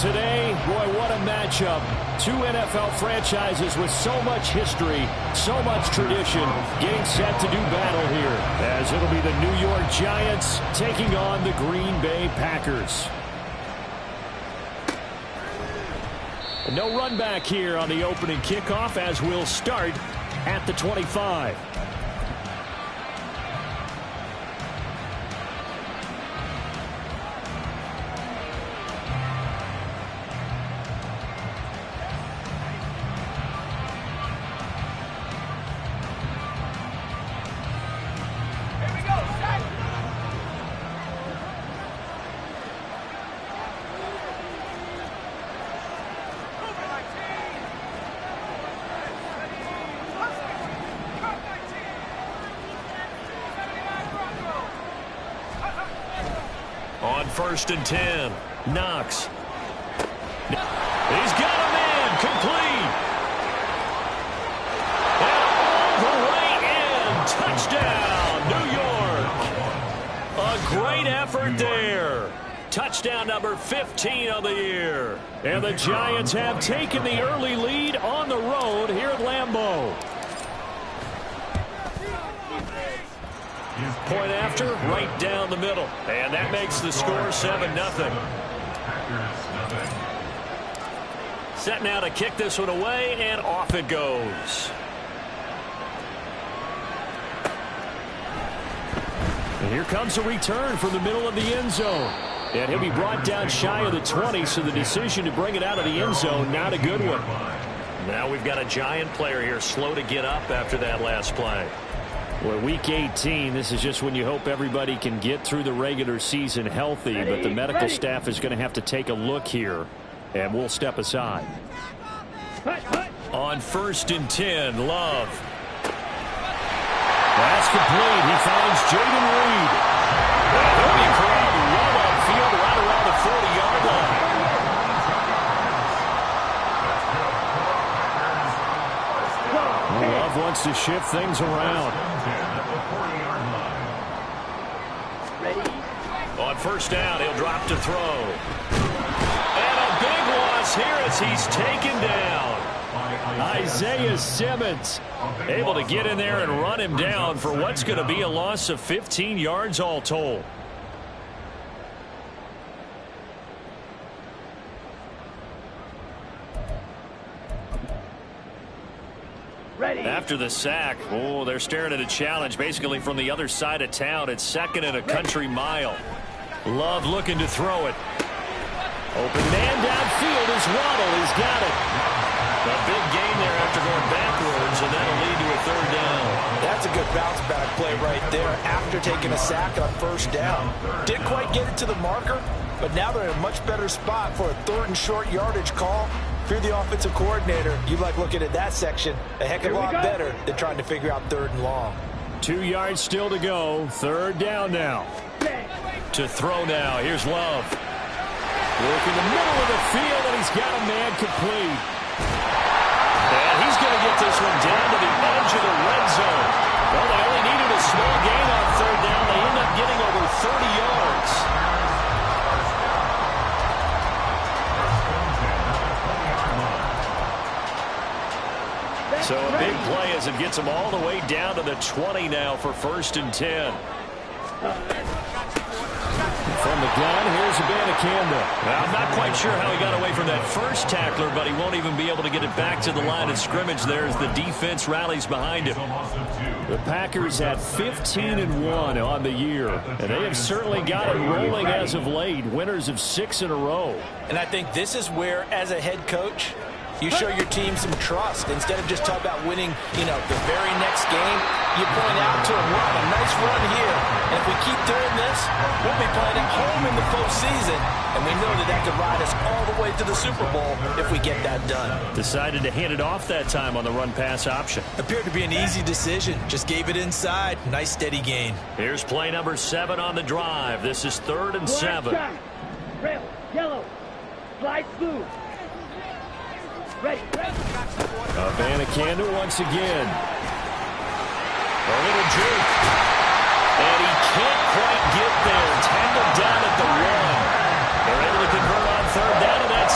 today, boy, what a matchup. Two NFL franchises with so much history, so much tradition, getting set to do battle here, as it'll be the New York Giants taking on the Green Bay Packers. No run back here on the opening kickoff, as we'll start at the 25. On 1st and 10, Knox. He's got a man, complete. And all the way in, touchdown, New York. A great effort there. Touchdown number 15 of the year. And the Giants have taken the early lead on the road here at Lambeau. Point after, right down the middle. And that makes the score 7-0. Set now to kick this one away, and off it goes. And here comes a return from the middle of the end zone. And he'll be brought down shy of the 20, so the decision to bring it out of the end zone, not a good one. Now we've got a Giant player here slow to get up after that last play. Well, week 18, this is just when you hope everybody can get through the regular season healthy, but the medical staff is going to have to take a look here, and we'll step aside. On 1st and 10, Love. That's complete. He finds Jaden Reed. He'll be corralled well upfield right around the 40-yard line. Love wants to shift things around. On 1st down, he'll drop to throw. And a big loss here as he's taken down. Isaiah Simmons able to get in there and run him down for what's going to be a loss of 15 yards all told. After the sack, they're staring at a challenge basically from the other side of town. It's 2nd and a country mile. Love looking to throw it. Open man downfield is Waddle. He's got it. A big gain there after going backwards, and that'll lead to a 3rd down. That's a good bounce back play right there after taking a sack on 1st down. Didn't quite get it to the marker, but now they're in a much better spot for a 3rd and short yardage call. If you're the offensive coordinator, you like looking at that section a heck of a lot better than trying to figure out 3rd and long. 2 yards still to go. 3rd down now. To throw now. Here's Love. Work in the middle of the field, and he's got a man complete. And he's going to get this one down to the edge of the red zone. Well, they only needed a small gain on 3rd down. They end up getting over 30 yards. So a big play as it gets them all the way down to the 20 now for 1st and 10. From the gun, here's Abanikanda. Well, I'm not quite sure how he got away from that first tackler, but he won't even be able to get it back to the line of scrimmage there as the defense rallies behind him. The Packers at 15-1 on the year, and they have certainly got it rolling as of late, winners of 6 in a row. And I think this is where, as a head coach, you show your team some trust. Instead of just talking about winning, the very next game, you point out to them, we're on a nice run here. And if we keep doing this, we'll be playing at home in the postseason. And we know that could ride us all the way to the Super Bowl if we get that done. Decided to hand it off that time on the run-pass option. Appeared to be an easy decision. Just gave it inside. Nice steady gain. Here's play number 7 on the drive. This is 3rd and 7. Rail, yellow, slide blue. Ready. Abanikanda once again. A little juke. And he can't quite get there. Tackled down at the 1. They're able to convert on 3rd down, and that's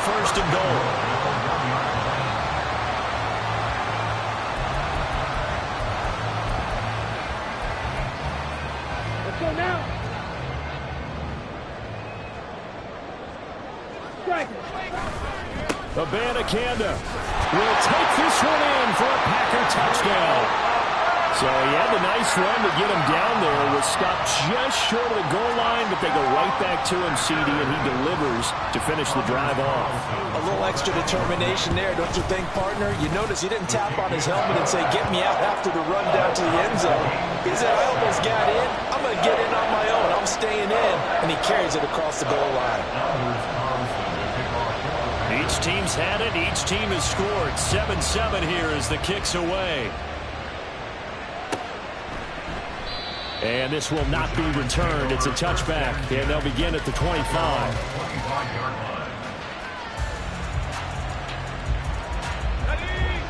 first and goal. Let's go now. Abanikanda will take this one in for a Packer touchdown. So he had a nice run to get him down there. Was stopped just short of the goal line, but they go right back to him, CD, and he delivers to finish the drive off. A little extra determination there, don't you think, partner? You notice he didn't tap on his helmet and say, get me out after the run down to the end zone. He said, I almost got in. I'm going to get in on my own. I'm staying in. And he carries it across the goal line. Each team's had it. Each team has scored. 7-7 here as the kick's away. And this will not be returned. It's a touchback, and they'll begin at the 25.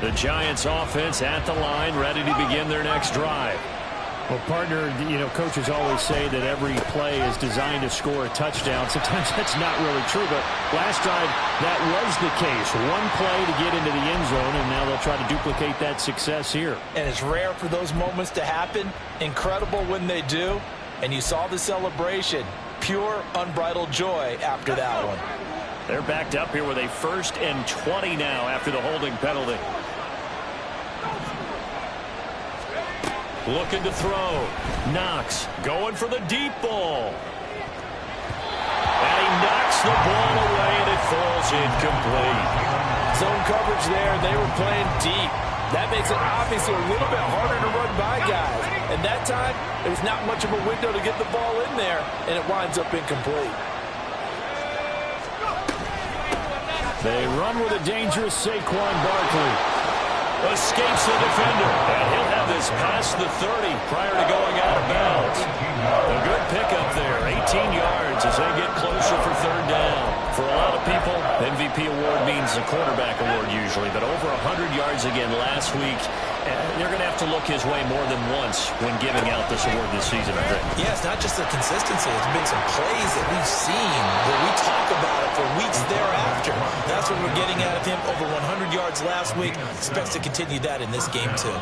The Giants offense at the line, ready to begin their next drive. Well, partner, you know, coaches always say that every play is designed to score a touchdown. Sometimes that's not really true, but last drive that was the case. One play to get into the end zone, and now they'll try to duplicate that success here. And it's rare for those moments to happen. Incredible when they do. And you saw the celebration. Pure, unbridled joy after that one. They're backed up here with a 1st and 20 now after the holding penalty. Looking to throw. Knox going for the deep ball. And he knocks the ball away, and it falls incomplete. Zone coverage there, and they were playing deep. That makes it obviously a little bit harder to run by guys. And that time, there was not much of a window to get the ball in there, and it winds up incomplete. They run with a dangerous Saquon Barkley. Escapes the defender, and he'll have this past the 30 prior to going out of bounds. A good pickup there, 18 yards as they get closer for 3rd down. For a lot of people, MVP award means a quarterback award usually, but over 100 yards again last week. They're going to have to look his way more than once when giving out this award this season, I think. Yeah, it's not just the consistency. It's been some plays that we've seen where we talk about it for weeks thereafter. That's what we're getting out of him. Over 100 yards last week. Expects to continue that in this game, too.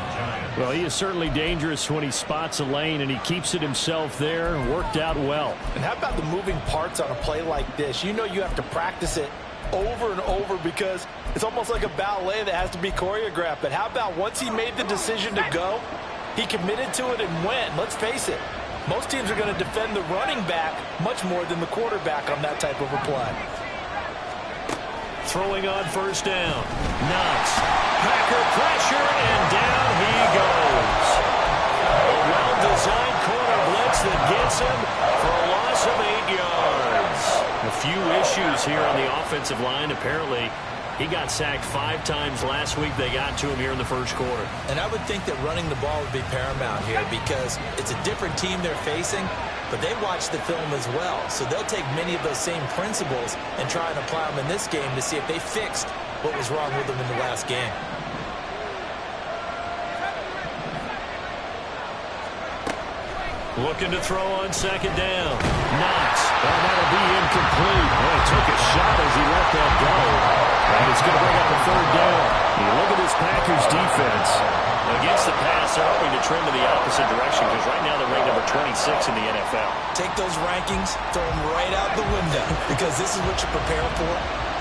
Well, he is certainly dangerous when he spots a lane, and he keeps it himself there. Worked out well. And how about the moving parts on a play like this? You know you have to practice it over and over because it's almost like a ballet that has to be choreographed. But how about once he made the decision to go, he committed to it and went. Let's face it, most teams are going to defend the running back much more than the quarterback on that type of a play. Throwing on 1st down. Knox. Packer pressure, and down he goes. A well-designed corner blitz that gets him for a loss of 8 yards. A few issues here on the offensive line. Apparently, he got sacked 5 times last week. They got to him here in the 1st quarter. And I would think that running the ball would be paramount here because it's a different team they're facing, but they watch the film as well. So they'll take many of those same principles and try and apply them in this game to see if they fixed what was wrong with them in the last game. Looking to throw on 2nd down. Knox. Oh, that'll be incomplete. Oh, he took a shot as he let that go. And it's going to bring up a 3rd down. You look at this Packers defense. Against the pass, they're hoping to trim in the opposite direction because right now they're ranked number 26 in the NFL. Take those rankings, throw them right out the window because this is what you prepare for.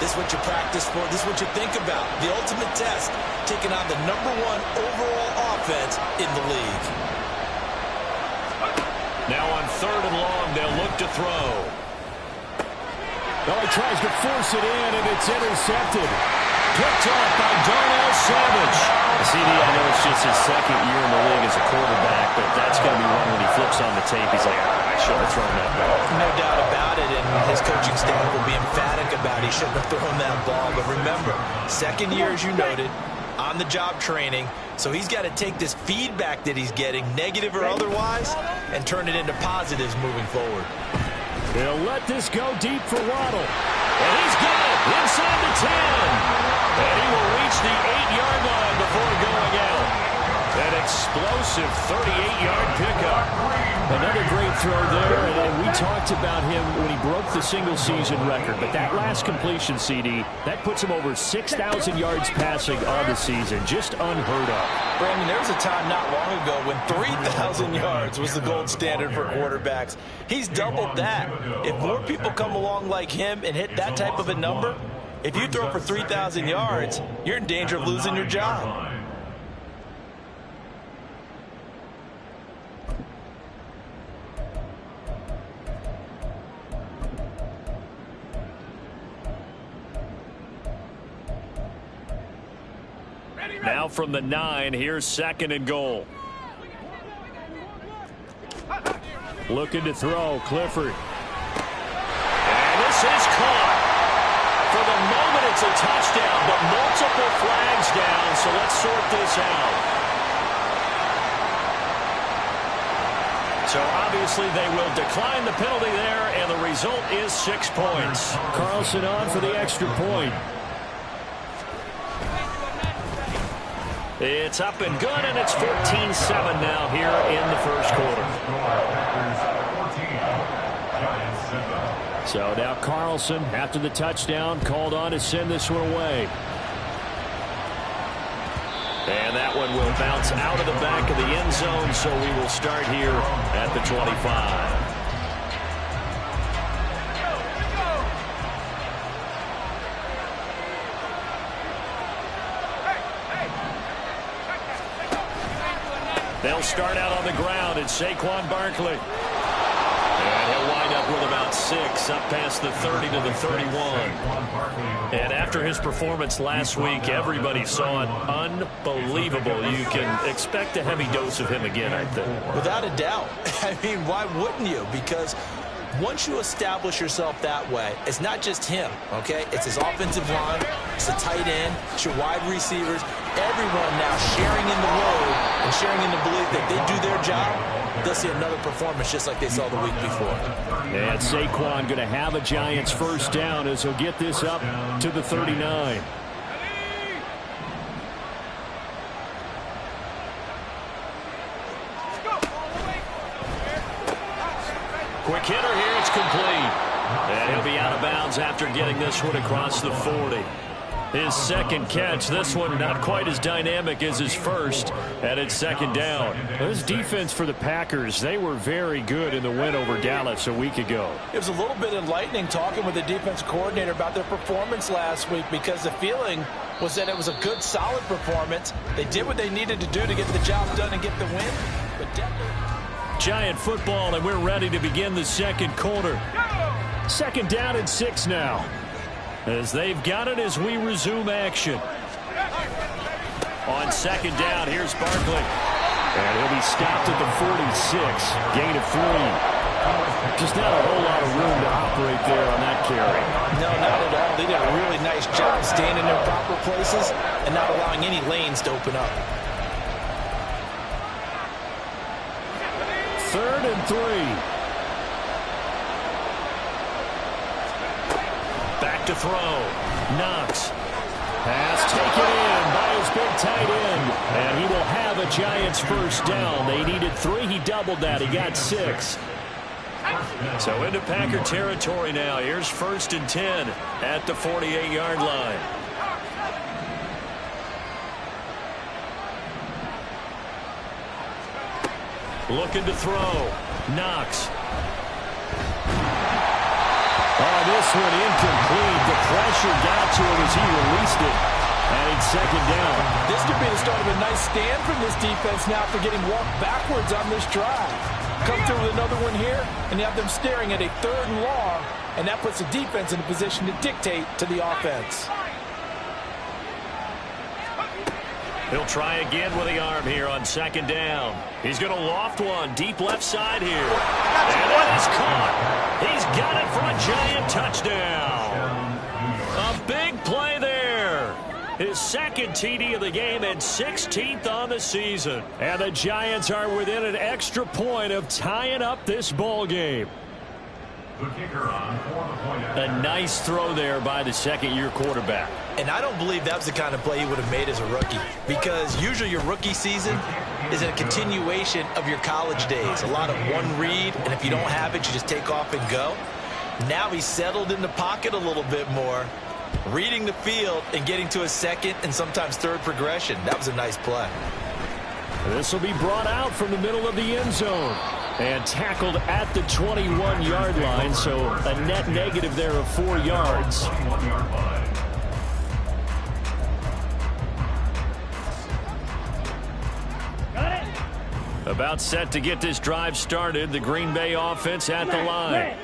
This is what you practice for. This is what you think about. The ultimate test, taking on the #1 overall offense in the league. Now on 3rd and long, they'll look to throw. Oh, he tries to force it in, and it's intercepted. Picked off by Darnell Savage. CD, I know it's just his 2nd year in the league as a quarterback, but that's going to be one when he flips on the tape. He's like, I should have thrown that ball. No doubt about it, and his coaching staff will be emphatic about he shouldn't have thrown that ball. But remember, 2nd year, as you noted, on-the-job training, so he's got to take this feedback that he's getting, negative or otherwise, and turn it into positives moving forward. They'll let this go deep for Waddle. And he's got it inside the 10. And he will reach the 8-yard line before going out. An explosive 38-yard pickup. Another great throw there, and we talked about him when he broke the single-season record. But that last completion, CD, that puts him over 6,000 yards passing on the season. Just unheard of. Brandon, there was a time not long ago when 3,000 yards was the gold standard for quarterbacks. He's doubled that. If more people come along like him and hit that type of a number, if you throw for 3,000 yards, you're in danger of losing your job. Now from the 9, here's 2nd and goal. Looking to throw, Clifford. And this is caught. For the moment, it's a touchdown, but multiple flags down, so let's sort this out. So obviously they will decline the penalty there, and the result is 6 points. Carlson on for the extra point. It's up and good, and it's 14-7 now here in the first quarter. So now Carlson, after the touchdown, called on to send this one away. And that one will bounce out of the back of the end zone, so we will start here at the 25. They'll start out on the ground. It's Saquon Barkley. And he'll wind up with about 6, up past the 30 to the 31. And after his performance last week, everybody saw it unbelievable. You can expect a heavy dose of him again, I think. Without a doubt. I mean, why wouldn't you? Because once you establish yourself that way, it's not just him, okay? It's his offensive line, it's the tight end, it's your wide receivers, everyone now sharing in the load and sharing in the belief that they do their job, they'll see another performance just like they saw the week before. And Saquon going to have a Giants first down as he'll get this up to the 39. Quick hitter here, it's complete. And he'll be out of bounds after getting this one across the 40. His second catch, this one not quite as dynamic as his first, and it's 2nd down. This defense for the Packers, they were very good in the win over Dallas a week ago. It was a little bit enlightening talking with the defense coordinator about their performance last week, because the feeling was that it was a good, solid performance. They did what they needed to do to get the job done and get the win. But Giant football, and we're ready to begin the second quarter. 2nd down and 6 now, as they've got it as we resume action. On 2nd down, here's Barkley. And he'll be stopped at the 46. Gain of 3. Just not a whole lot of room to operate there on that carry. No, not at all. They did a really nice job staying in their proper places and not allowing any lanes to open up. 3rd and 3. Back to throw. Knox. Pass taken in by his big tight end. And he will have a Giants first down. They needed 3. He doubled that. He got 6. So into Packer territory now. Here's 1st and 10 at the 48-yard line. Looking to throw. Knox. Oh, this one incomplete. The pressure got to him as he released it. And it's 2nd down. This could be the start of a nice stand from this defense now for getting walked backwards on this drive. Come through with another one here, and you have them staring at a 3rd and long, and that puts the defense in a position to dictate to the offense. He'll try again with the arm here on 2nd down. He's going to loft one deep left side here. And it is caught. He's got it for a Giant touchdown. A big play there. His 2nd TD of the game and 16th on the season. And the Giants are within an extra point of tying up this ball game. A nice throw there by the 2nd-year quarterback. And I don't believe that was the kind of play he would have made as a rookie, because usually your rookie season, is a continuation of your college days. A lot of one read, and if you don't have it, you just take off and go. Now he's settled in the pocket a little bit more, reading the field and getting to a second and sometimes third progression. That was a nice play. This will be brought out from the middle of the end zone and tackled at the 21-yard line, so a net negative there of 4 yards. About set to get this drive started, the Green Bay offense at the line.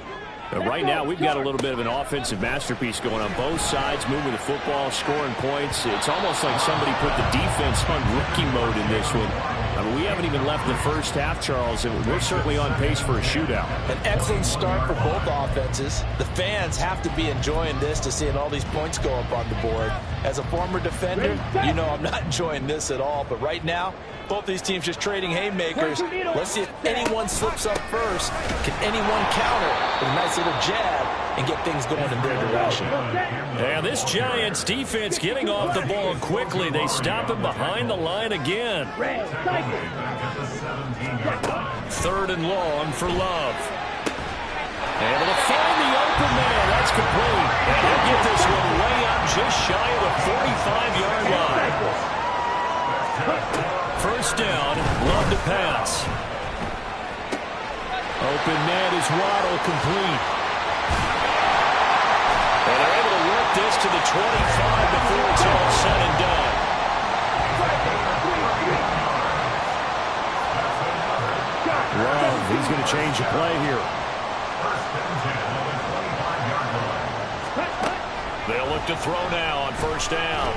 Right now, we've got a little bit of an offensive masterpiece going on both sides, moving the football, scoring points. It's almost like somebody put the defense on rookie mode in this one. I mean, we haven't even left the first half, Charles, and we're certainly on pace for a shootout. An excellent start for both offenses. The fans have to be enjoying this to seeing all these points go up on the board. As a former defender, you know I'm not enjoying this at all, but right now, both these teams just trading haymakers. Let's see if anyone slips up first. Can anyone counter with a nice little jab and get things going in their direction? And this Giants defense getting off the ball quickly. They stop him behind the line again. 3rd and long for Love. Able to find the open man. That's complete. And he'll get this one way up just shy of the 45-yard line. First down, Love to pass. Open man is Waddle, complete. And they're able to work this to the 25 before it's all said and done. Love, he's going to change the play here. They'll look to throw now on first down.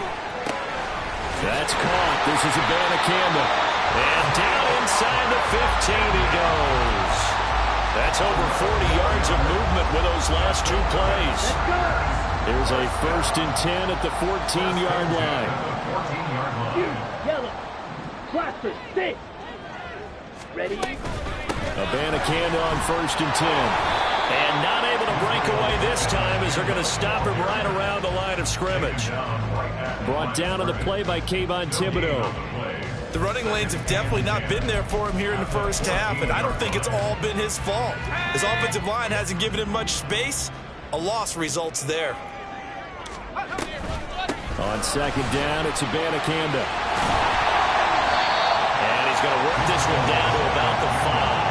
That's caught. This is Abanikanda. And down inside the 15 he goes. That's over 40 yards of movement with those last 2 plays. There's a 1st and 10 at the 14-yard line. Yellow. Cluster, sit. Ready? Abanikanda on 1st and 10. And not able to break away this time as they're going to stop him right around the line of scrimmage. Brought down on the play by Kayvon Thibodeaux. The running lanes have definitely not been there for him here in the first half, and I don't think it's all been his fault. His offensive line hasn't given him much space. A loss results there. On 2nd down, it's Abanikanda. And he's going to work this one down to about the 5.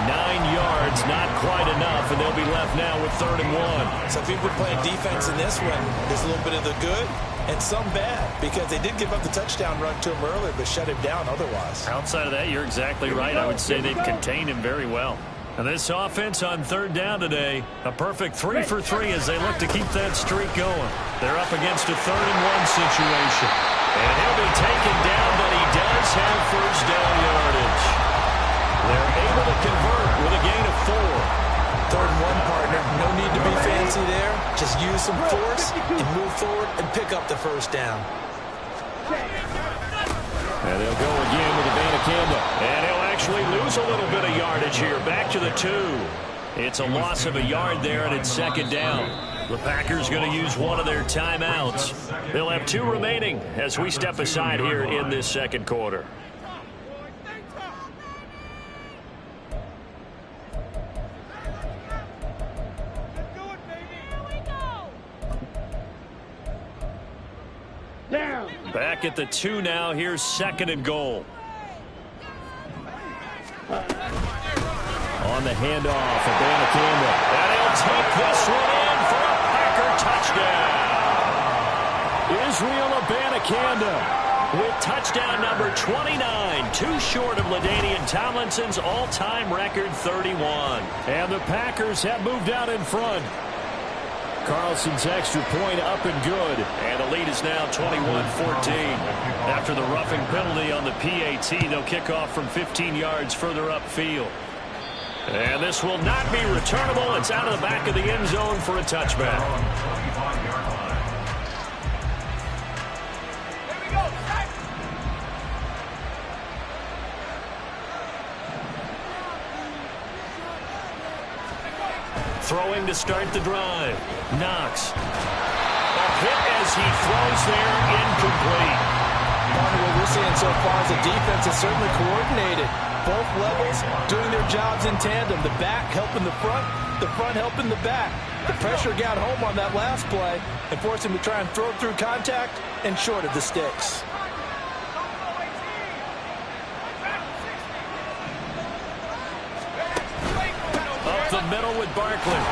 9 yards, not quite enough, and they'll be left now with 3rd and 1. Some people playing defense in this one. There's a little bit of the good and some bad, because they did give up the touchdown run to him earlier, but shut him down otherwise. Outside of that, you're exactly right. I would say they've contained him very well. And this offense on 3rd down today, a perfect 3 for 3 as they look to keep that streak going. They're up against a 3rd and 1 situation. And he'll be taken down, but he does have first down yardage. They're able to convert with a gain of 4. 3rd and 1, partner. No need to be fancy there. Just use some force and move forward and pick up the first down. And they'll go again with Abanikanda. And he'll actually lose a little bit of yardage here. Back to the 2. It's a loss of a yard there, and it's 2nd down. The Packers going to use one of their timeouts. They'll have 2 remaining as we step aside here in this 2nd quarter. Back at the 2 now. Here's 2nd and goal. On the handoff, Abanikanda. And he'll take this one in for a Packer touchdown. Israel Abanikanda with touchdown number 29. Too short of LaDainian Tomlinson's all-time record 31. And the Packers have moved out in front. Carlson's extra point up and good. And the lead is now 21-14. After the roughing penalty on the PAT, they'll kick off from 15 yards further upfield. And this will not be returnable. It's out of the back of the end zone for a touchback. Throwing to start the drive. Knox. A hit as he throws there, incomplete. What we're seeing so far is the defense is certainly coordinated. Both levels doing their jobs in tandem. The back helping the front helping the back. The pressure got home on that last play and forced him to try and throw through contact and short of the sticks. Up the middle with Barkley.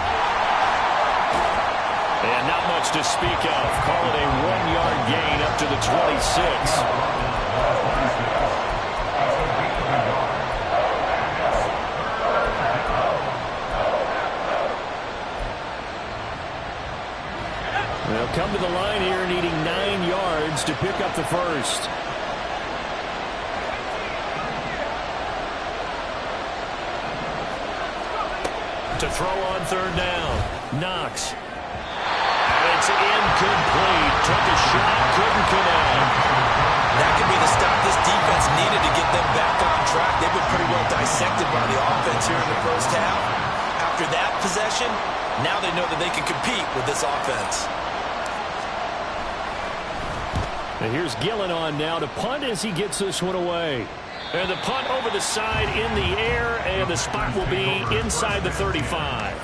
And not much to speak of. Call it a 1-yard gain up to the 26. They'll come to the line here needing 9 yards to pick up the first. To throw on third down. Knox. And it's incomplete. Took a shot, couldn't connect. That could be the stop this defense needed to get them back on track. They've been pretty well dissected by the offense here in the first half. After that possession, now they know that they can compete with this offense. And here's Gillen on now to punt as he gets this one away. And the punt over the side in the air, and the spot will be inside the 35.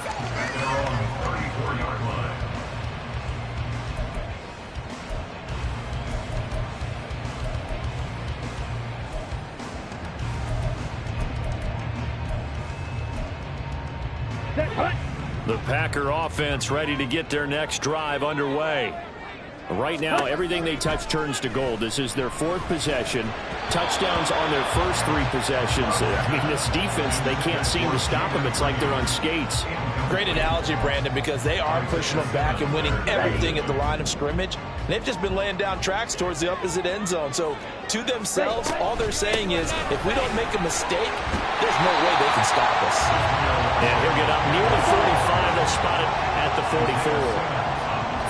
The Packer offense ready to get their next drive underway. Right now, everything they touch turns to gold. This is their 4th possession. Touchdowns on their first 3 possessions. I mean, this defense, they can't seem to stop them. It's like they're on skates. Great analogy, Brandon, because they are pushing them back and winning everything at the line of scrimmage. And they've just been laying down tracks towards the opposite end zone. So, to themselves, all they're saying is, if we don't make a mistake, there's no way they can stop us. And he'll get up near the 45. They'll spot it at the 44.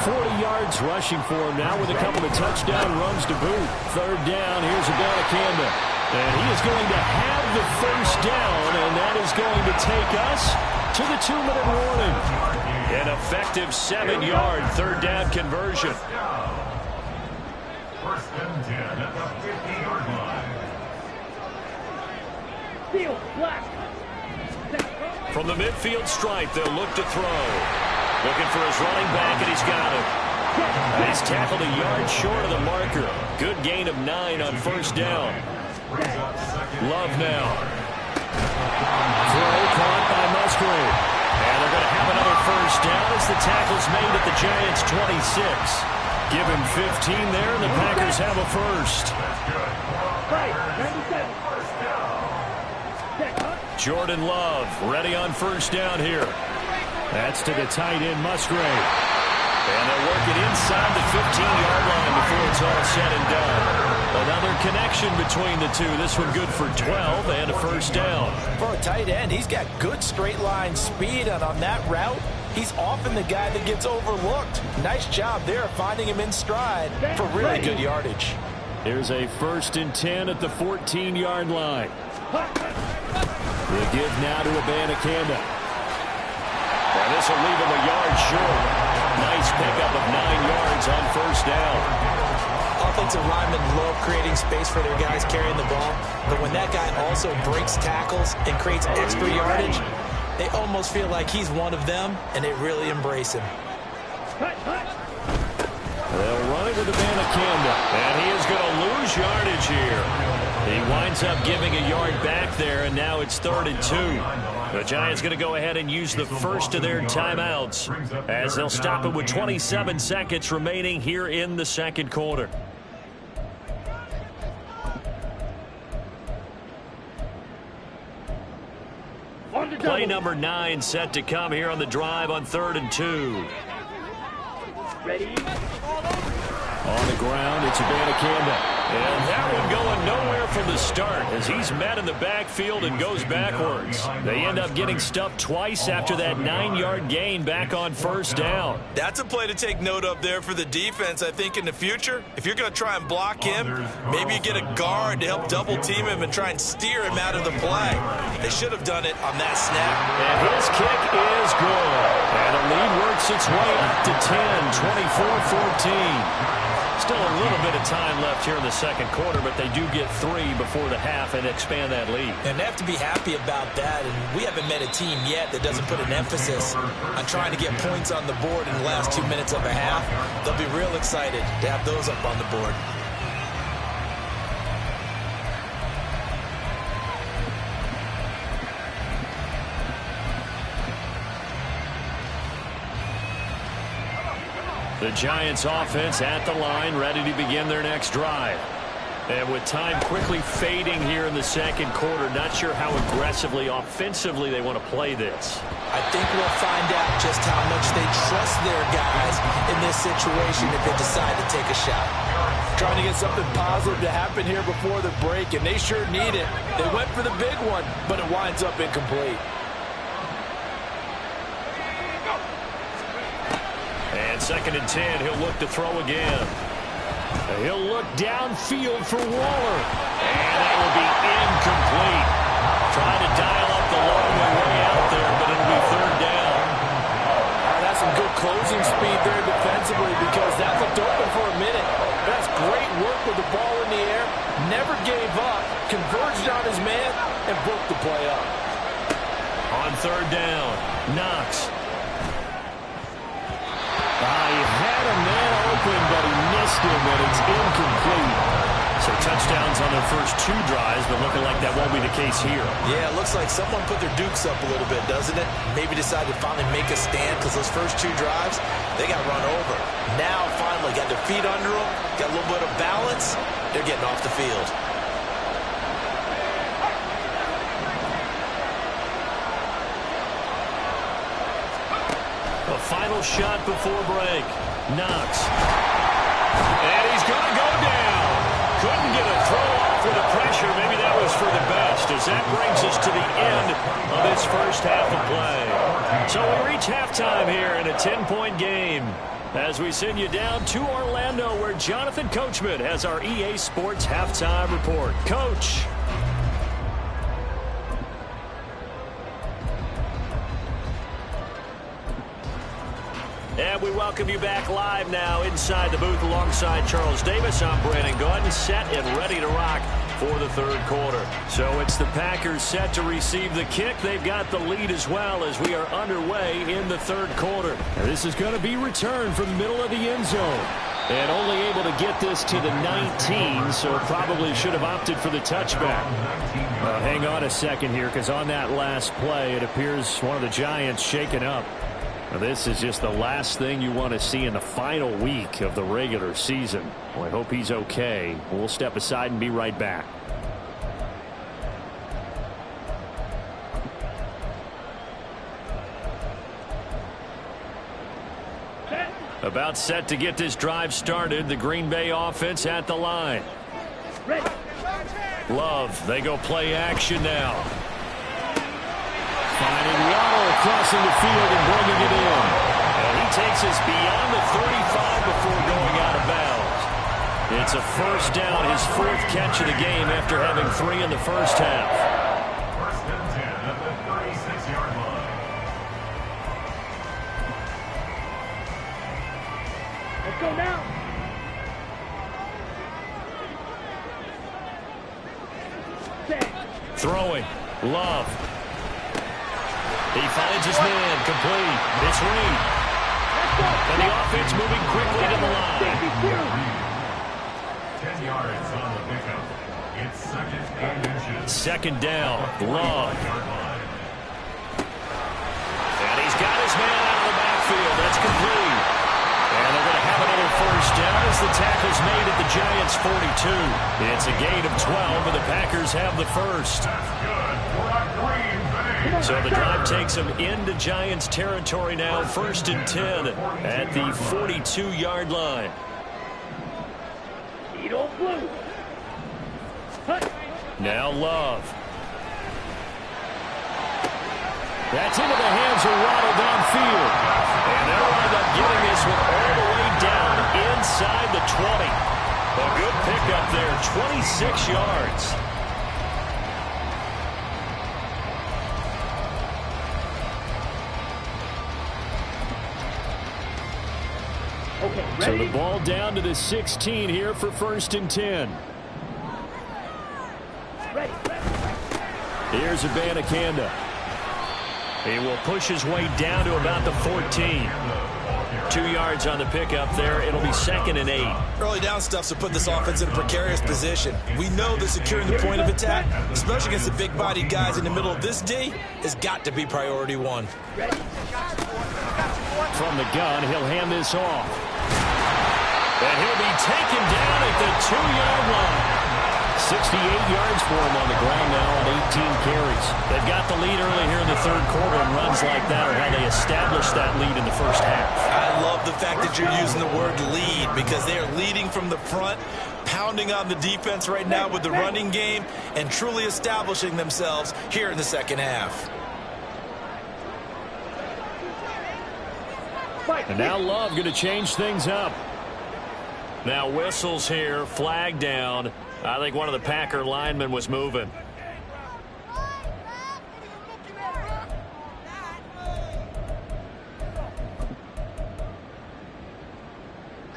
40 yards rushing for him now with a couple of touchdown runs to boot. Third down, here's Abanikanda. And he is going to have the first down, and that is going to take us to the 2-minute warning. An effective 7-yard third down conversion. First and 10 at the 50-yard line. Field, black. From the midfield stripe, they'll look to throw. Looking for his running back, and he's got him. And he's tackled a yard short of the marker. Good gain of 9 on first down. Love now. Throw caught by Musgrave. And they're going to have another first down as the tackle's made at the Giants' 26. Give him 15 there, and the Packers have a first. Jordan Love ready on first down here. That's to the tight end, Musgrave. And they'll work it inside the 15-yard line before it's all said and done. Another connection between the two. This one good for 12 and a first down. For a tight end, he's got good straight line speed, and on that route, he's often the guy that gets overlooked. Nice job there finding him in stride for really good yardage. Here's a 1st and 10 at the 14-yard line. The give now to Abanikanda. And this will leave him a yard short. Nice pickup of 9 yards on first down. Offensive linemen love creating space for their guys carrying the ball, but when that guy also breaks tackles and creates extra yardage, they almost feel like he's one of them, and they really embrace him. They'll run it with Abanikanda, and he is going to lose yardage here. He winds up giving a yard back there, and now it's 3rd and 2. The Giants going to go ahead and use the first of their timeouts as they'll stop it with 27 seconds remaining here in the second quarter. Play number 9 set to come here on the drive on 3rd and 2. Ready? On the ground, it's Abanikanda. And that one going nowhere from the start as he's met in the backfield and goes backwards. They end up getting stuffed twice after that 9-yard gain back on first down. That's a play to take note of there for the defense, I think, in the future. If you're going to try and block him, maybe you get a guard to help double-team him and try and steer him out of the play. They should have done it on that snap. And his kick is good. And the lead works its way up to 10, 24-14. Still a little bit of time left here in the second quarter, but they do get 3 before the half and expand that lead. And they have to be happy about that. And we haven't met a team yet that doesn't put an emphasis on trying to get points on the board in the last 2 minutes of a half. They'll be real excited to have those up on the board. The Giants offense at the line, ready to begin their next drive. And with time quickly fading here in the second quarter, not sure how aggressively, offensively they want to play this. I think we'll find out just how much they trust their guys in this situation if they decide to take a shot. Trying to get something positive to happen here before the break, and they sure need it. They went for the big one, but it winds up incomplete. And 2nd and 10, he'll look to throw again. He'll look downfield for Waller. And that will be incomplete. Trying to dial up the long way out there, but it'll be 3rd down. That's some good closing speed there defensively because that looked open for a minute. That's great work with the ball in the air. Never gave up, converged on his man, and broke the play up. On 3rd down, Knox. He had a man open, but he missed him, and it's incomplete. So touchdowns on their first 2 drives, but looking like that won't be the case here. Yeah, it looks like someone put their dukes up a little bit, doesn't it? Maybe decided to finally make a stand because those first 2 drives, they got run over. Now, finally, got their feet under them, got a little bit of balance. They're getting off the field. A final shot before break. Knox. And he's going to go down. Couldn't get a throw off with the pressure. Maybe that was for the best, as that brings us to the end of this first half of play. So we reach halftime here in a 10-point game as we send you down to Orlando, where Jonathan Coachman has our EA Sports halftime report. Coach. And we welcome you back live now inside the booth alongside Charles Davis. I'm Brandon Gaudin, set and ready to rock for the 3rd quarter. So it's the Packers set to receive the kick. They've got the lead as well as we are underway in the 3rd quarter. Now this is going to be returned from the middle of the end zone. And only able to get this to the 19, so probably should have opted for the touchback. Hang on a second here, because on that last play, it appears one of the Giants shaken up. This is just the last thing you want to see in the final week of the regular season. Well, I hope he's okay. We'll step aside and be right back. About set to get this drive started. The Green Bay offense at the line. Love, they go play action now. Finding Waddle crossing the field and bringing it in. And he takes us beyond the 35 before going out of bounds. It's a 1st down, his 4th catch of the game after having 3 in the first half. 1st and 10 at the 36-yard line. Let's go now. Throwing. Love. He finds his man, complete. It's Reed. And the offense moving quickly to the line. 10 yards on the pickup. It's 2nd and inches. 2nd down, Love. And he's got his man out of the backfield. That's complete. And they're going to have another 1st down as the tackle's made at the Giants' 42. It's a gain of 12, and the Packers have the 1st. That's good for a Green Bay. So the drive takes them into Giants territory now, 1st and 10 at the 42-yard line. Edo blue. Now Love. That's into the hands of Waddle downfield. And they'll wind up getting this one all the way down inside the 20. A good pickup there, 26 yards. Okay, So ready? the ball down to the 16 here for 1st and 10. Ready. Here's Abanikanda. He will push his way down to about the 14. 2 yards on the pickup there. It'll be 2nd and 8. Early down stuff to put this offense in a precarious position. We know that securing the point of attack, especially against the big-bodied guys in the middle of this D, has got to be priority one. From the gun, he'll hand this off. And he'll be taken down at the 2-yard line. 68 yards for him on the ground now on 18 carries. They've got the lead early here in the 3rd quarter, and runs like that are how they established that lead in the 1st half. I love the fact that you're using the word lead because they are leading from the front, pounding on the defense right now with the running game, and truly establishing themselves here in the 2nd half. And now Love going to change things up. Now whistles here, flag down. I think one of the Packer linemen was moving.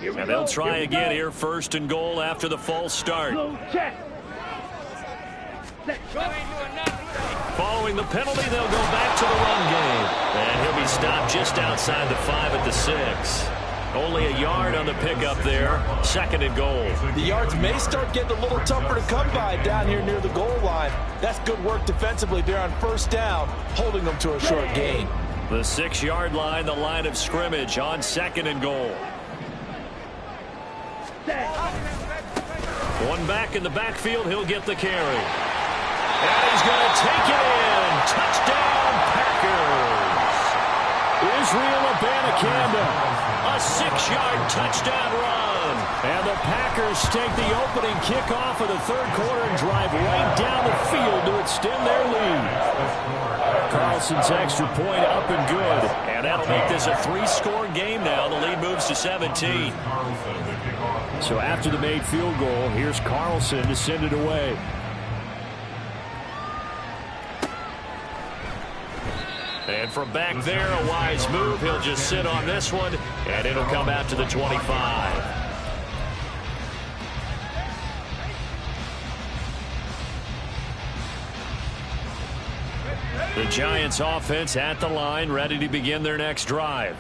And they'll try again here, 1st and goal after the false start. Following the penalty, they'll go back to the run game. And he'll be stopped just outside the 5 at the 6. Only a yard on the pickup there. 2nd and goal. The yards may start getting a little tougher to come by down here near the goal line. That's good work defensively there on 1st down, holding them to a short gain. The 6-yard line, the line of scrimmage on 2nd and goal. One back in the backfield, he'll get the carry. And he's going to take it in. Touchdown, Packers. Israel Abanikanda. A 6-yard touchdown run. And the Packers take the opening kickoff of the 3rd quarter and drive right down the field to extend their lead. Carlson's extra point up and good. And that'll make this a 3-score game now. The lead moves to 17. So after the made field goal, here's Carlson to send it away. And from back there, a wise move. He'll just sit on this one, and it'll come out to the 25. The Giants offense at the line, ready to begin their next drive.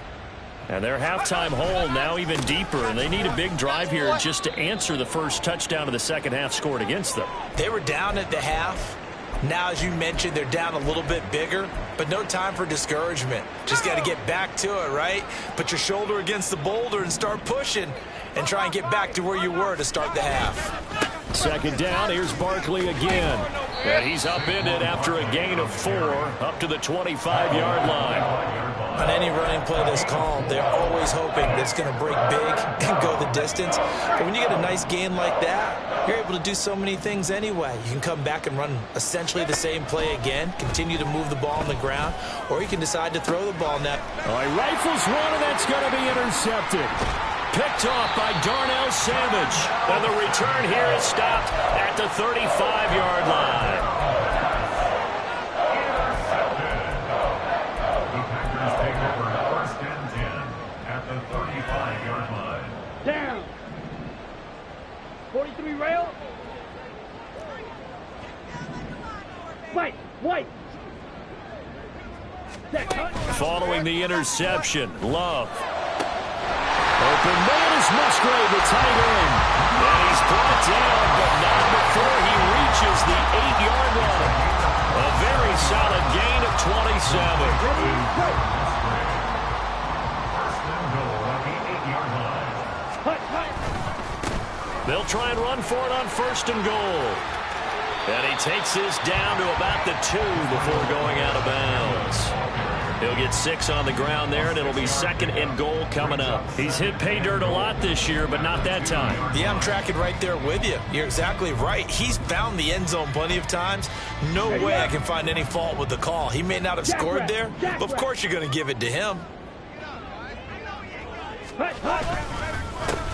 And their halftime hole now even deeper, and they need a big drive here just to answer the first touchdown of the 2nd half scored against them. They were down at the half. Now, as you mentioned, they're down a little bit bigger, but no time for discouragement. Just got to get back to it, right? Put your shoulder against the boulder and start pushing and try and get back to where you were to start the half. 2nd down, here's Barkley again. And he's upended after a gain of 4 up to the 25-yard line. On any running play that's called, they're always hoping that it's going to break big and go the distance. But when you get a nice gain like that, you're able to do so many things anyway. You can come back and run essentially the same play again, continue to move the ball on the ground, or you can decide to throw the ball now. All right, rifles one, and that's going to be intercepted. Picked off by Darnell Savage. And the return here is stopped at the 35-yard line. The Packers take over 1st and 10 at the 35-yard line. Down. 43 rail. White. Following the interception, Love. Open man is Musgrave, the tight end. And he's brought down, but not before he reaches the 8-yard line. A very solid gain of 27. First and goal at the 8-yard line. They'll try and run for it on 1st and goal. And he takes this down to about the 2 before going out of bounds. He'll get 6 on the ground there, and it'll be 2nd and goal coming up. He's hit pay dirt a lot this year, but not that time. Yeah, I'm tracking right there with you. You're exactly right. He's found the end zone plenty of times. No way I can find any fault with the call. He may not have scored there, but of course you're going to give it to him.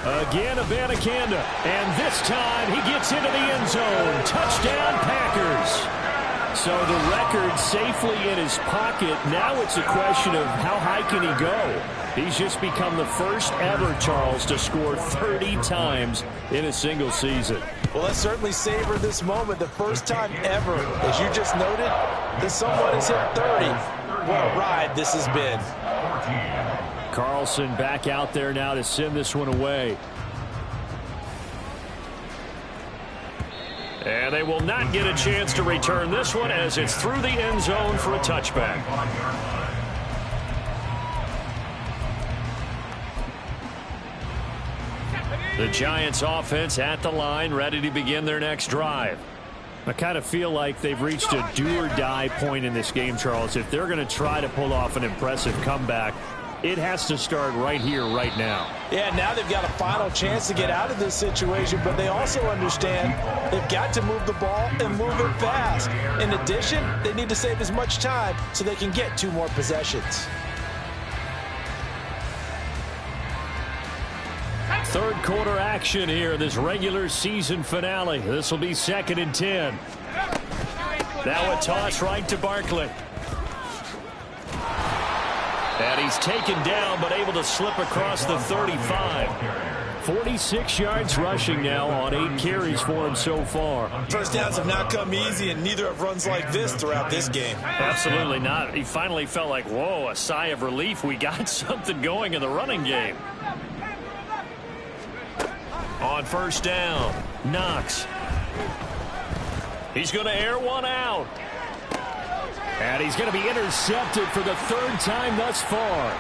Again, Abanikanda. And this time he gets into the end zone. Touchdown, Packers. So the record safely in his pocket. Now it's a question of how high can he go? He's just become the first ever, Charles, to score 30 times in a single season. Well, let's certainly savor this moment. The first time ever, as you just noted, that someone has hit 30. What a ride this has been. Carlson back out there now to send this one away. And they will not get a chance to return this one as it's through the end zone for a touchback. The Giants offense at the line, ready to begin their next drive. I kind of feel like they've reached a do-or-die point in this game, Charles. If they're going to try to pull off an impressive comeback, it has to start right here, right now. Yeah, now they've got a final chance to get out of this situation, but they also understand they've got to move the ball and move it fast. In addition, they need to save as much time so they can get 2 more possessions. Third quarter action here, this regular season finale. This will be 2nd and 10. Now a toss right to Barkley. And he's taken down, but able to slip across the 35. 46 yards rushing now on 8 carries for him so far. First downs have not come easy, and neither have runs like this throughout this game. Absolutely not. He finally felt like, whoa, a sigh of relief. We got something going in the running game. On first down, Knox. He's going to air one out. And he's going to be intercepted for the 3rd time thus far.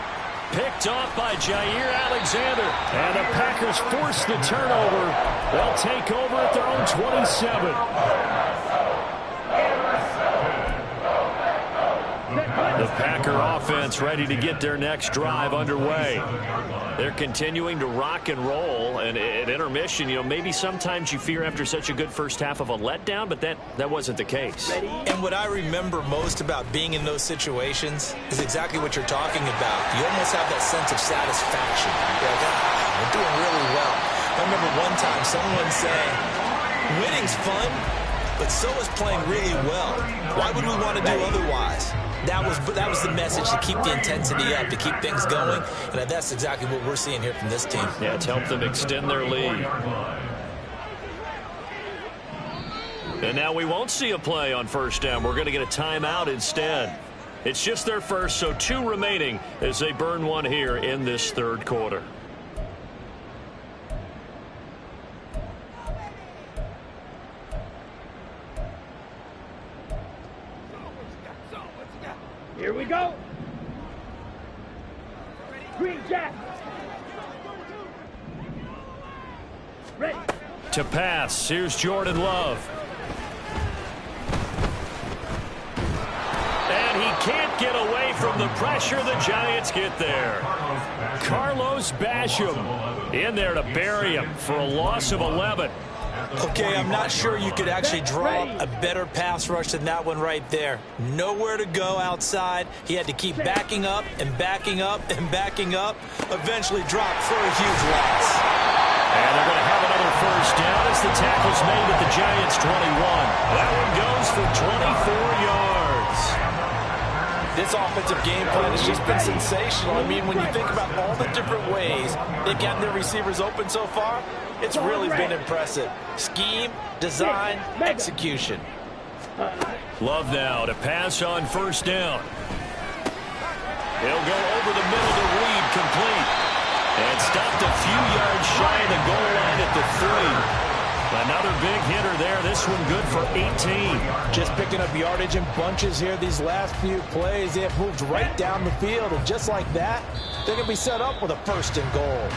Picked off by Jair Alexander. And the Packers force the turnover. They'll take over at their own 27. The Packer offense ready to get their next drive underway. They're continuing to rock and roll, and at intermission, you know, maybe sometimes you fear after such a good first half of a letdown, but that wasn't the case. And what I remember most about being in those situations is exactly what you're talking about. You almost have that sense of satisfaction. You're like, we're doing really well. I remember one time someone saying, winning's fun, but so is playing really well. Why would we want to do otherwise? That was the message, to keep the intensity up, to keep things going, and that's exactly what we're seeing here from this team. Yeah, it's helped them extend their lead. And now we won't see a play on first down. We're going to get a timeout instead. It's just their first, so 2 remaining as they burn one here in this 3rd quarter. Here we go. Green Jack. Ready. To pass, here's Jordan Love. And he can't get away from the pressure. The Giants get there. Carlos Basham in there to bury him for a loss of 11. Okay, I'm not sure you could actually draw a better pass rush than that one right there. Nowhere to go outside. He had to keep backing up and backing up and backing up. Eventually dropped for a huge loss. And they're going to have another first down as the tackle's made at the Giants' 21. That one goes for 24 yards. This offensive game plan has just been sensational. I mean, when you think about all the different ways they've gotten their receivers open so far, it's really been impressive. Scheme, design, execution. Love now to pass on first down. He'll go over the middle to Reed, complete. And stopped a few yards shy of the goal line at the 3. Another big hitter there. This one good for 18. Just picking up yardage in bunches here these last few plays. They have moved right down the field, and just like that, they're going to be set up with a 1st and goal.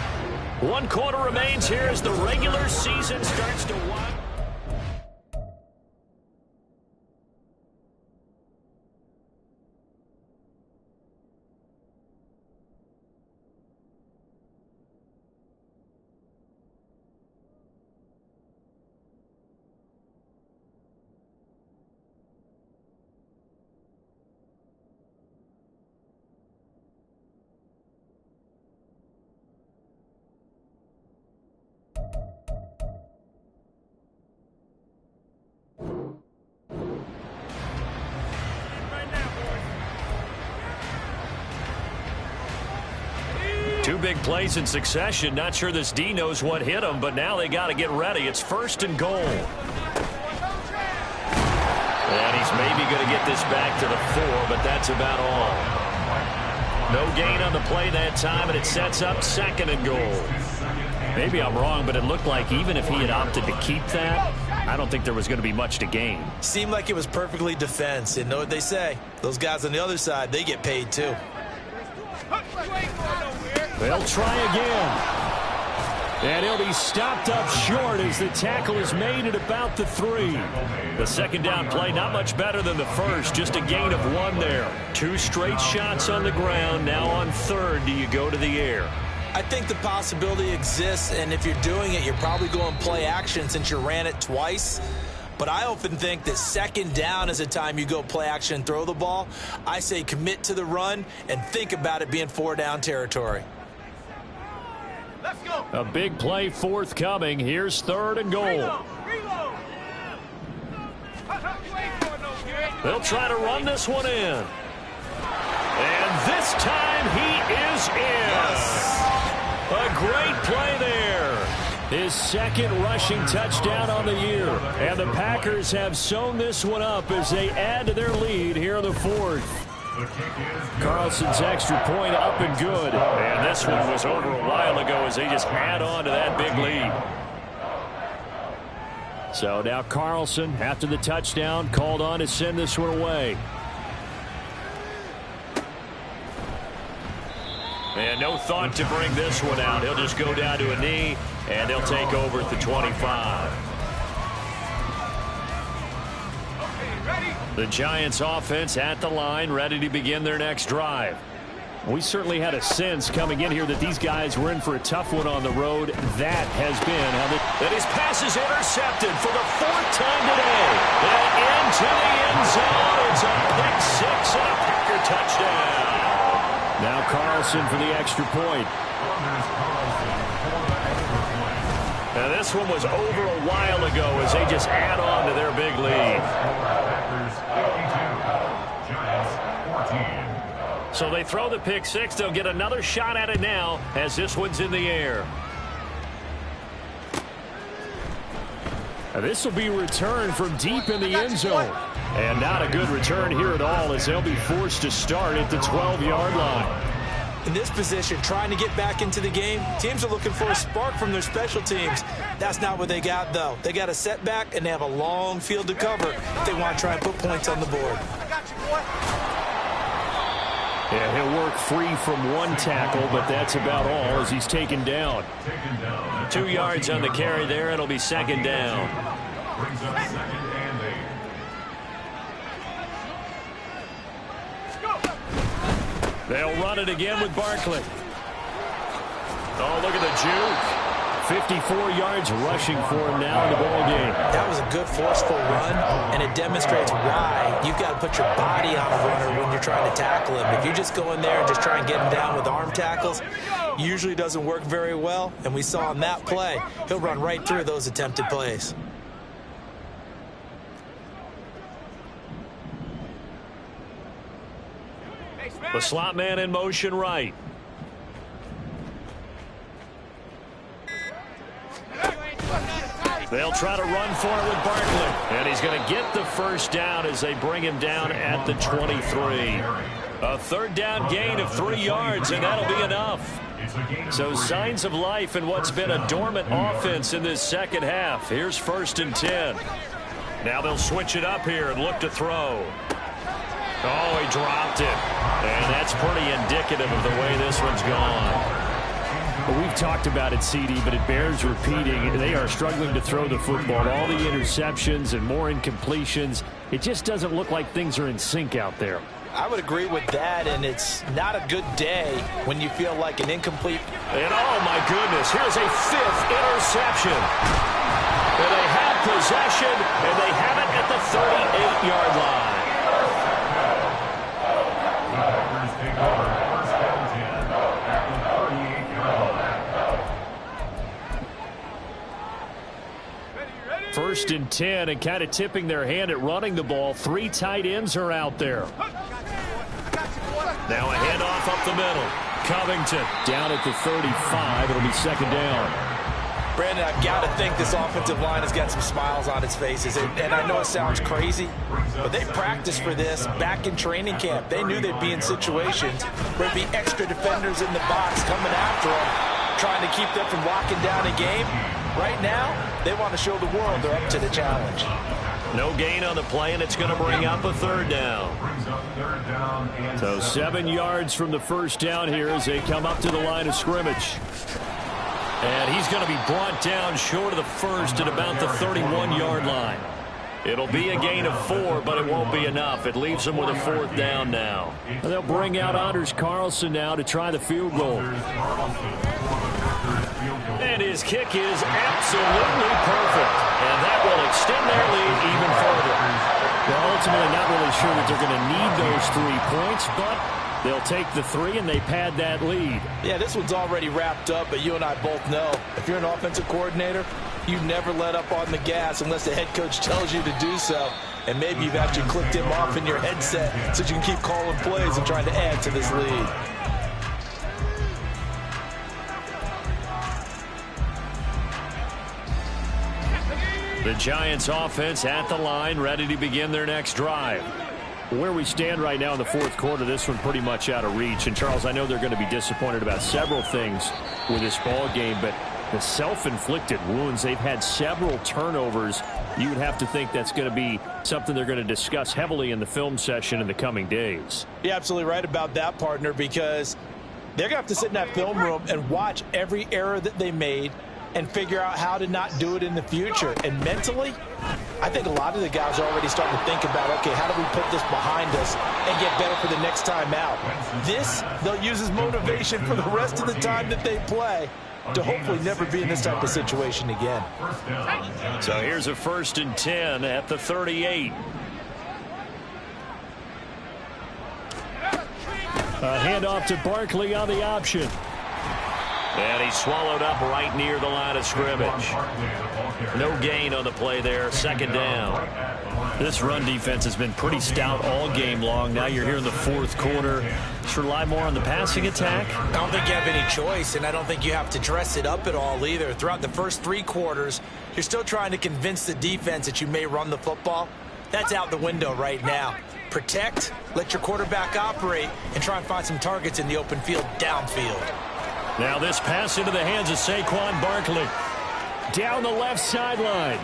1 quarter remains here as the regular season starts to wind. Two big plays in succession. Not sure this D knows what hit him, but now they got to get ready. It's 1st and goal. And he's maybe going to get this back to the 4, but that's about all. No gain on the play that time, and it sets up 2nd and goal. Maybe I'm wrong, but it looked like even if he had opted to keep that, I don't think there was going to be much to gain. Seemed like it was perfectly defense. And know what they say? Those guys on the other side, they get paid too. They'll try again. And he'll be stopped up short as the tackle is made at about the 3. The 2nd down play, not much better than the first, just a gain of 1 there. 2 straight shots on the ground. Now on 3rd, do you go to the air? I think the possibility exists, and if you're doing it, you're probably going play action since you ran it twice. But I often think that 2nd down is the time you go play action and throw the ball. I say commit to the run and think about it being 4-down territory. Let's go. A big play forthcoming. Here's 3rd and goal. They'll try to run this one in. And this time he is in. Yes. A great play there. His 2nd rushing touchdown on the year. And the Packers have sewn this one up as they add to their lead here in the 4th. Carlson's extra point up and good. And this one was over a while ago as they just add on to that big lead. So now Carlson, after the touchdown, called on to send this one away. And no thought to bring this one out. He'll just go down to a knee, and they'll take over at the 25. The Giants offense at the line, ready to begin their next drive. We certainly had a sense coming in here that these guys were in for a tough one on the road. That has been how that his pass is intercepted for the 4th time today. And into the end zone. It's a pick 6 and a Packer touchdown. Now Carlson for the extra point. Now this one was over a while ago as they just add on to their big lead. So they throw the pick 6. They'll get another shot at it now as this one's in the air. This will be returned from deep in the end zone. And not a good return here at all as they'll be forced to start at the 12-yard line. In this position, trying to get back into the game, teams are looking for a spark from their special teams. That's not what they got, though. They got a setback, and they have a long field to cover if they want to try and put points on the board. Yeah, he'll work free from 1 tackle, but that's about all as he's taken down. 2 yards on the carry there. It'll be 2nd down. Brings up 2nd and 8. They'll run it again with Barkley. Oh, look at the juke. 54 yards rushing for him now in the ball game. That was a good forceful run, and it demonstrates why you've got to put your body on a runner when you're trying to tackle him. If you just go in there and just try and get him down with arm tackles, usually doesn't work very well, and we saw in that play, he'll run right through those attempted plays. The slot man in motion right. They'll try to run for it with Barkley. And he's going to get the 1st down as they bring him down at the 23. A 3rd down gain of 3 yards, and that'll be enough. So signs of life in what's been a dormant offense in this 2nd half. Here's 1st and 10. Now they'll switch it up here and look to throw. Oh, he dropped it. And that's pretty indicative of the way this one's gone. Well, we've talked about it, CD, but it bears repeating. They are struggling to throw the football. All the interceptions and more incompletions. It just doesn't look like things are in sync out there. I would agree with that, and it's not a good day when you feel like an incomplete. And oh, my goodness, here's a 5th interception. And they have possession, and they have it at the 38-yard line. First and 10, and kind of tipping their hand at running the ball. 3 tight ends are out there. Now a handoff up the middle. Covington down at the 35. It'll be second down. Brandon, I've got to think this offensive line has got some smiles on its faces. And I know it sounds crazy, but they practiced for this back in training camp. They knew they'd be in situations where there'd be extra defenders in the box coming after them, trying to keep them from locking down a game. Right now, they want to show the world they're up to the challenge. No gain on the play, and it's going to bring up a third down. So 7 yards from the first down here as they come up to the line of scrimmage. And he's going to be brought down short of the first at about the 31-yard line. It'll be a gain of 4, but it won't be enough. It leaves them with a fourth down now. And they'll bring out Anders Carlson now to try the field goal. And his kick is absolutely perfect. And that will extend their lead even further. Well, ultimately not really sure that they're going to need those 3 points, but they'll take the 3 and they pad that lead. Yeah, this one's already wrapped up, but you and I both know if you're an offensive coordinator, you never let up on the gas unless the head coach tells you to do so. And maybe you've actually clicked him off in your headset so you can keep calling plays and trying to add to this lead. The Giants offense at the line, ready to begin their next drive. Where we stand right now in the fourth quarter, this one pretty much out of reach. And, Charles, I know they're going to be disappointed about several things with this ball game, but the self-inflicted wounds, they've had several turnovers. You would have to think that's going to be something they're going to discuss heavily in the film session in the coming days. You're absolutely right about that, partner, because they're going to have to sit in that film room and watch every error that they made and figure out how to not do it in the future. And mentally, I think a lot of the guys are already starting to think about, okay, how do we put this behind us and get better for the next time out? This, they'll use as motivation for the rest of the time that they play to hopefully never be in this type of situation again. So here's a 1st and 10 at the 38. A handoff to Barkley on the option. And he's swallowed up right near the line of scrimmage. No gain on the play there. Second down. This run defense has been pretty stout all game long. Now you're here in the fourth quarter. Just rely more on the passing attack. I don't think you have any choice, and I don't think you have to dress it up at all either. Throughout the first 3 quarters, you're still trying to convince the defense that you may run the football. That's out the window right now. Protect, let your quarterback operate, and try and find some targets in the open field downfield. Now this pass into the hands of Saquon Barkley. Down the left sideline.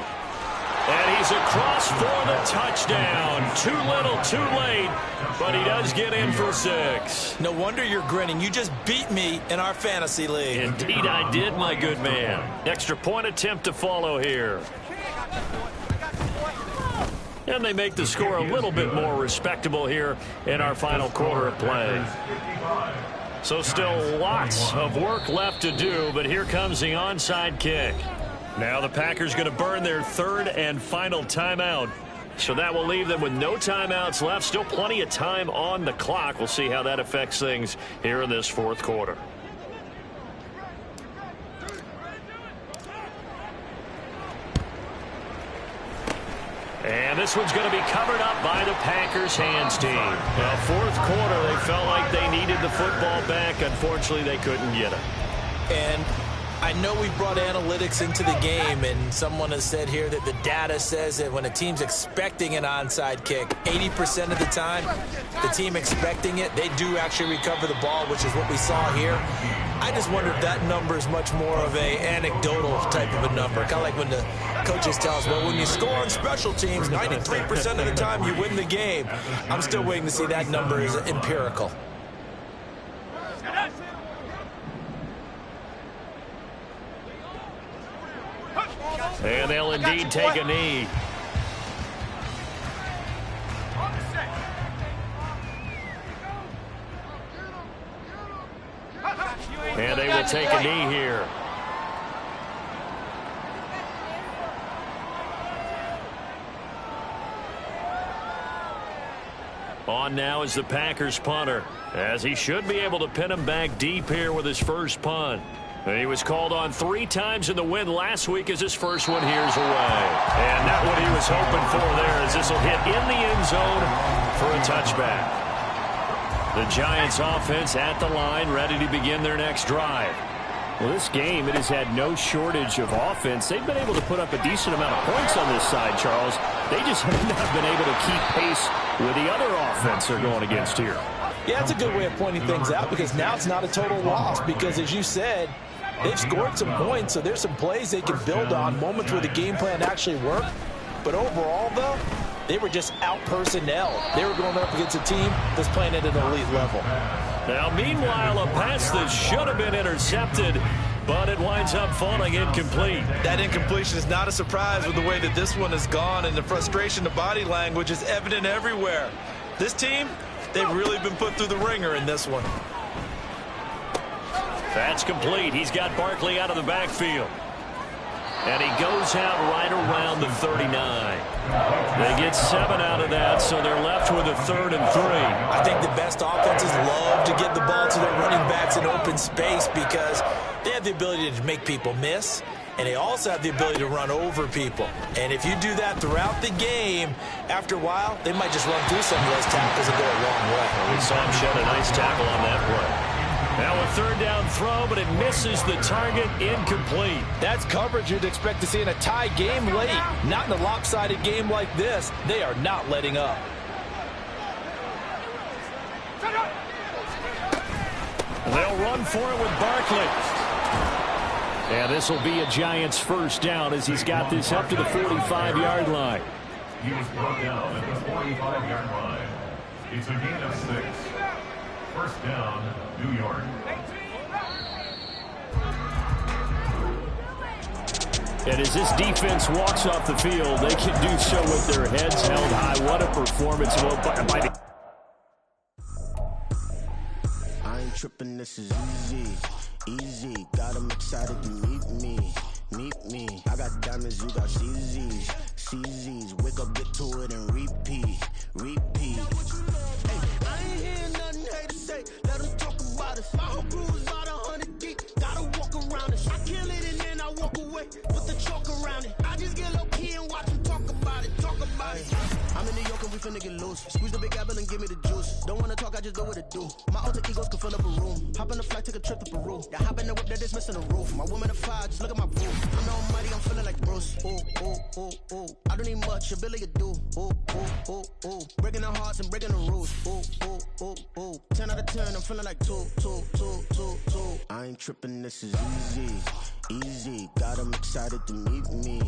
And he's across for the touchdown. Too little, too late, but he does get in for 6. No wonder you're grinning. You just beat me in our fantasy league. Indeed I did, my good man. Extra point attempt to follow here. And they make the score a little bit more respectable here in our final quarter of play. So still lots of work left to do, but here comes the onside kick. Now the Packers going to burn their 3rd and final timeout. So that will leave them with no timeouts left. Still plenty of time on the clock. We'll see how that affects things here in this fourth quarter. And this one's going to be covered up by the Packers hands team. Now, fourth quarter, they felt like they needed the football back. Unfortunately, they couldn't get it. And I know we brought analytics into the game, and someone has said here that the data says that when a team's expecting an onside kick, 80% of the time, the team expecting it, they do actually recover the ball, which is what we saw here. I just wonder if that number is much more of a anecdotal type of a number. Kind of like when the coaches tell us, well, when you score on special teams, 93% of the time you win the game. I'm still waiting to see that number is empirical. And they'll indeed take a knee. And they will take a knee here. On now is the Packers punter, as he should be able to pin him back deep here with his first punt. He was called on 3 times in the win last week as his first one here's away. And not what he was hoping for there, as this will hit in the end zone for a touchback. The Giants offense at the line, ready to begin their next drive. Well, this game, it has had no shortage of offense. They've been able to put up a decent amount of points on this side, Charles. They just have not been able to keep pace with the other offense they're going against here. Yeah, that's a good way of pointing things out, because now it's not a total loss, because as you said, they've scored some points, so there's some plays they can build on, moments where the game plan actually worked. But overall, though, they were just out-personnel. They were going up against a team that's playing at an elite level. Now, meanwhile, a pass that should have been intercepted, but it winds up falling incomplete. That incompletion is not a surprise with the way that this one has gone, and the frustration, the body language is evident everywhere. This team, they've really been put through the ringer in this one. That's complete. He's got Barkley out of the backfield. And he goes out right around the 39. They get 7 out of that, so they're left with a 3rd and 3. I think the best offenses love to get the ball to their running backs in open space because they have the ability to make people miss, and they also have the ability to run over people. And if you do that throughout the game, after a while, they might just run through some of those tackles and go a long way. We saw him shed a nice tackle on that play. Now a 3rd down throw, but it misses the target, incomplete. That's coverage you'd expect to see in a tie game late. Not in a lopsided game like this. They are not letting up. They'll run for it with Barkley. And this will be a Giants 1st down as he's got this up to the 45-yard line. He was brought down at the 45-yard line. It's a gain of 6. 1st down, New York. And as this defense walks off the field, they can do so with their heads held high. What a performance by the... I ain't tripping, this is easy. Easy, got them excited to meet me. Meet me. I got diamonds, you got CZs. CZs, wake up, get to it, and repeat. Repeat. Hey, I ain't hearing nothing haters say. Let them talk about it. My whole crew is about 100 deep. Gotta walk around it. I kill it and then I walk away with the chalk around it. I just get low key and watch them talk about it. Talk about it. I'm in New York and we finna get loose. Squeeze the big apple and give me the juice. Don't wanna talk, I just do what it do. My alter egos can fill up a room. Hop on the flight, take a trip to Peru. Yeah, hop in the whip that is missing the roof. My woman a fire, just look at my boo. I'm the almighty, I'm feeling like Bruce. Ooh, ooh, ooh, ooh. I don't need much, ability to do. Ooh, ooh, ooh, ooh. Breaking the hearts and breaking the rules. Ooh, ooh, ooh, ooh. 10 out of 10, I'm feeling like 2, 2, 2, 2, 2. I ain't tripping, this is easy. Easy, got them excited to meet me.